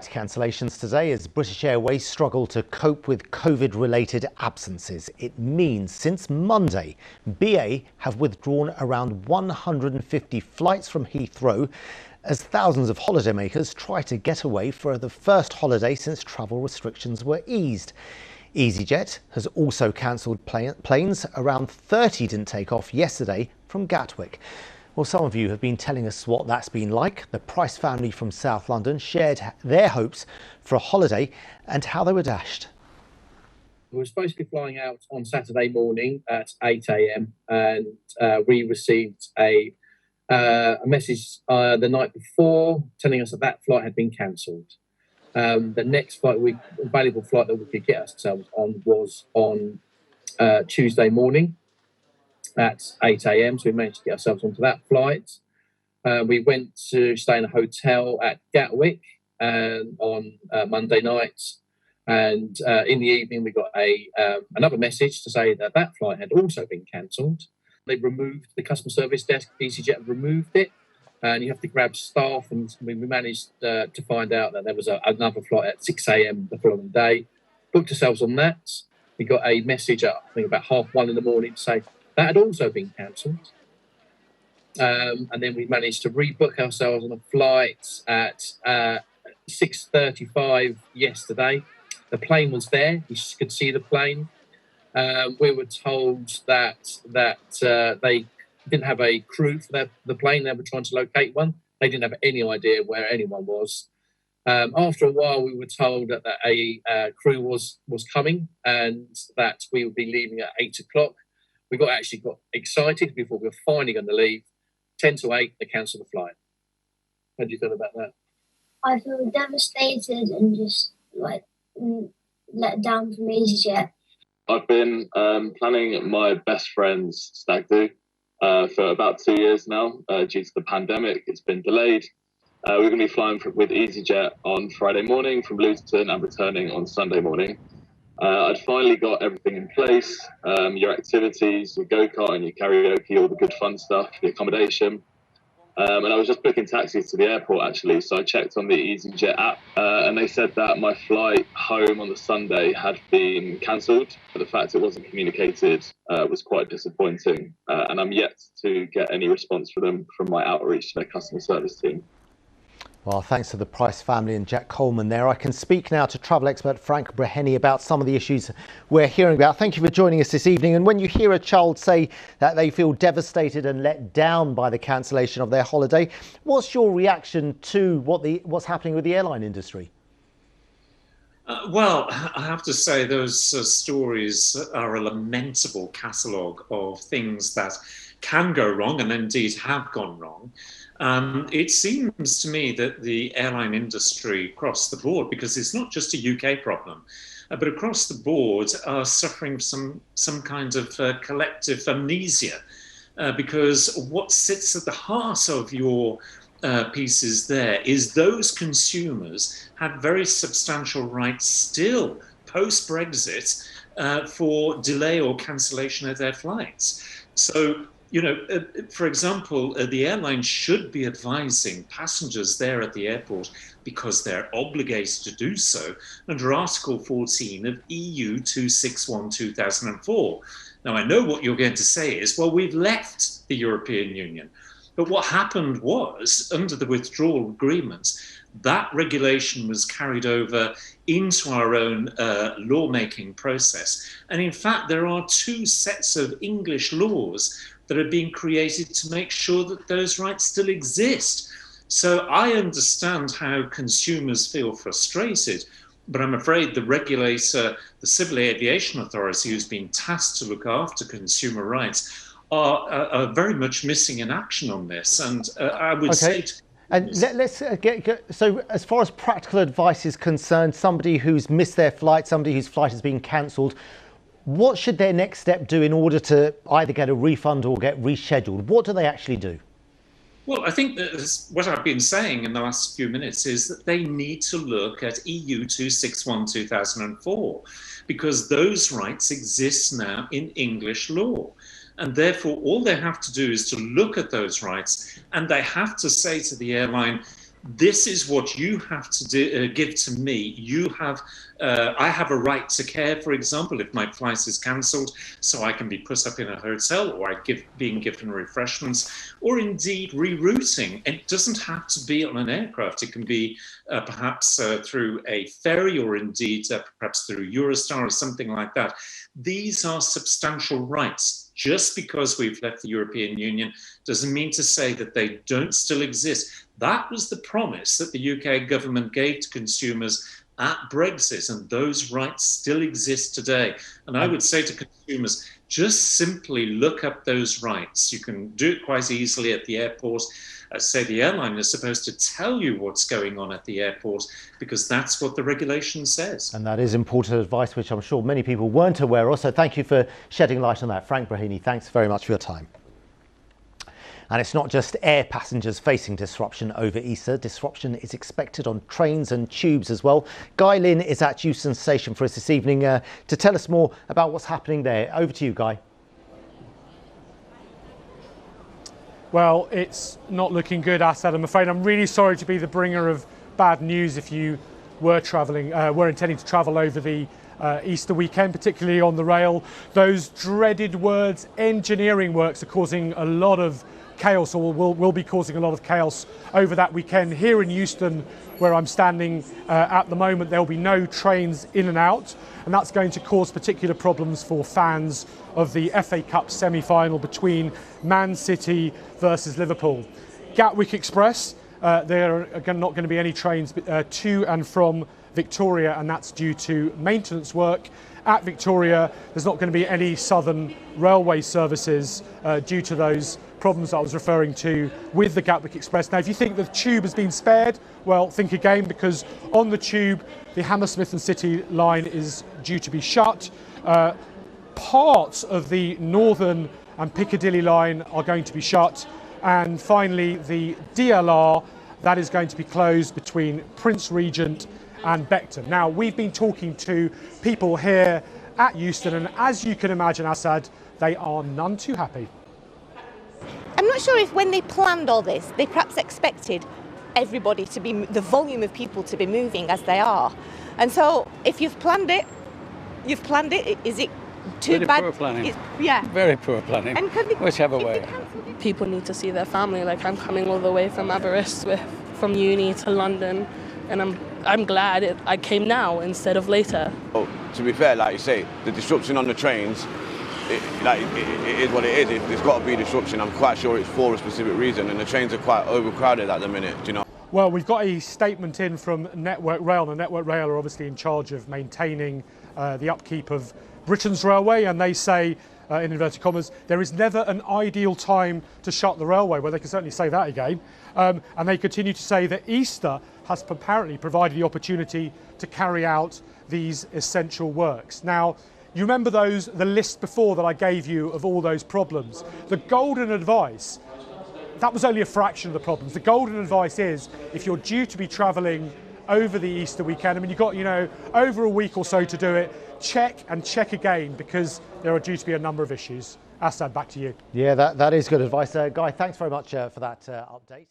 Cancellations today as British Airways struggle to cope with COVID-related absences. It means since Monday, BA have withdrawn around 150 flights from Heathrow as thousands of holidaymakers try to get away for the first holiday since travel restrictions were eased. EasyJet has also cancelled planes. Around 30 didn't take off yesterday from Gatwick. Well, some of you have been telling us what that's been like. The Price family from South London shared their hopes for a holiday and how they were dashed. We were supposed to be flying out on Saturday morning at 8 a.m. and we received a message the night before telling us that that flight had been cancelled. The next flight, valuable flight that we could get ourselves on was on Tuesday morning at 8 a.m. So we managed to get ourselves onto that flight. We went to stay in a hotel at Gatwick on Monday night. And in the evening, we got another message to say that that flight had also been cancelled. They removed the customer service desk. EasyJet removed it. And you have to grab staff. And we managed to find out that there was another flight at 6 a.m. the following day. Booked ourselves on that. We got a message at, I think, about 1:30 in the morning to say that had also been cancelled. And then we managed to rebook ourselves on a flight at 6:35 yesterday. The plane was there. You could see the plane. We were told that they didn't have a crew for the plane. They were trying to locate one. They didn't have any idea where anyone was. After a while, we were told that a crew was coming and that we would be leaving at 8 o'clock. We got excited before we were finally going to leave. 10 to 8, they cancelled the flight. How do you feel about that? I feel devastated and just let down from EasyJet. I've been planning my best friend's stag do for about 2 years now due to the pandemic. It's been delayed. We're going to be flying with EasyJet on Friday morning from Luton and returning on Sunday morning. I'd finally got everything in place, your activities, your go-kart and your karaoke, all the good fun stuff, the accommodation. And I was just booking taxis to the airport, actually. So I checked on the EasyJet app and they said that my flight home on the Sunday had been cancelled. But the fact it wasn't communicated was quite disappointing. And I'm yet to get any response from my outreach to their customer service team. Well, thanks to the Price family and Jack Coleman there. I can speak now to travel expert Frank Breheny about some of the issues we're hearing about. Thank you for joining us this evening. And when you hear a child say that they feel devastated and let down by the cancellation of their holiday, what's your reaction to what's happening with the airline industry? Well, I have to say those stories are a lamentable catalogue of things that can go wrong and indeed have gone wrong. It seems to me that the airline industry across the board, because it's not just a UK problem, but across the board are suffering some kind of collective amnesia, because what sits at the heart of your pieces there is those consumers had very substantial rights still post-Brexit for delay or cancellation of their flights. So, for example, the airline should be advising passengers there at the airport because they're obligated to do so under Article 14 of EU 261/2004. Now, I know what you're going to say is, well, we've left the European Union. But what happened was, under the withdrawal agreements, that regulation was carried over into our own lawmaking process. And in fact, there are two sets of English laws that are being created to make sure that those rights still exist. So I understand how consumers feel frustrated, but I'm afraid the regulator, the Civil Aviation Authority, who's been tasked to look after consumer rights, are very much missing in action on this. And I would say... And let's get so as far as practical advice is concerned, somebody who's missed their flight, somebody whose flight has been cancelled, what should their next step do in order to either get a refund or get rescheduled? What do they actually do? Well, I think that what I've been saying in the last few minutes is that they need to look at EU 261/2004 because those rights exist now in English law. And therefore, all they have to do is to look at those rights and they have to say to the airline, this is what you have to do, give to me. I have a right to care, for example, if my flight is cancelled, so I can be put up in a hotel, or being given refreshments, or indeed rerouting. It doesn't have to be on an aircraft. It can be perhaps through a ferry, or indeed perhaps through Eurostar or something like that. These are substantial rights. Just because we've left the European Union doesn't mean to say that they don't still exist. That was the promise that the UK government gave to consumers at Brexit, and those rights still exist today. And I would say to consumers, just simply look up those rights. You can do it quite easily at the airport. Say the airline is supposed to tell you what's going on at the airport, because that's what the regulation says. And that is important advice, which I'm sure many people weren't aware of. So thank you for shedding light on that. Frank Brahimi, thanks very much for your time. And it's not just air passengers facing disruption over Easter. Disruption is expected on trains and tubes as well. Guy Lynn is at Euston Station for us this evening to tell us more about what's happening there. Over to you, Guy. Well, it's not looking good, Assad, I'm afraid. I'm really sorry to be the bringer of bad news if you were intending to travel over the Easter weekend, particularly on the rail. Those dreaded words, engineering works, are causing a lot of chaos, or will be causing a lot of chaos over that weekend. Here in Euston, where I'm standing at the moment, there will be no trains in and out, and that's going to cause particular problems for fans of the FA Cup semi-final between Man City versus Liverpool. Gatwick Express, there are not going to be any trains to and from Victoria, and that's due to maintenance work. At Victoria, there's not going to be any Southern Railway services due to those problems I was referring to with the Gatwick Express. Now, if you think the tube has been spared, well, think again, because on the tube, the Hammersmith and City line is due to be shut. Parts of the Northern and Piccadilly line are going to be shut. And finally, the DLR, that is going to be closed between Prince Regent and Beckton. Now, we've been talking to people here at Euston, and as you can imagine, Assad, they are none too happy. I'm not sure if when they planned all this, they perhaps expected everybody to be, the volume of people to be moving as they are. And so if you've planned it, you've planned it. Is it too Very bad? Poor planning. Yeah. Very poor planning. And Whichever way. People need to see their family. Like, I'm coming all the way from Aberystwyth, from uni to London, and I'm glad I came now instead of later. Oh, to be fair, like you say, the disruption on the trains, it is what it is. There's got to be disruption. I'm quite sure it's for a specific reason, and the trains are quite overcrowded at the minute, you know. Well, we've got a statement in from Network Rail. The Network Rail are obviously in charge of maintaining the upkeep of Britain's railway, and they say, in inverted commas, there is never an ideal time to shut the railway. Well, they can certainly say that again. And they continue to say that Easter has apparently provided the opportunity to carry out these essential works. Now, you remember the list before that I gave you of all those problems? The golden advice, that was only a fraction of the problems. The golden advice is, if you're due to be travelling over the Easter weekend, I mean, you've got, over a week or so to do it, check and check again, because there are due to be a number of issues. Assad, back to you. Yeah, that is good advice. Guy, thanks very much for that update.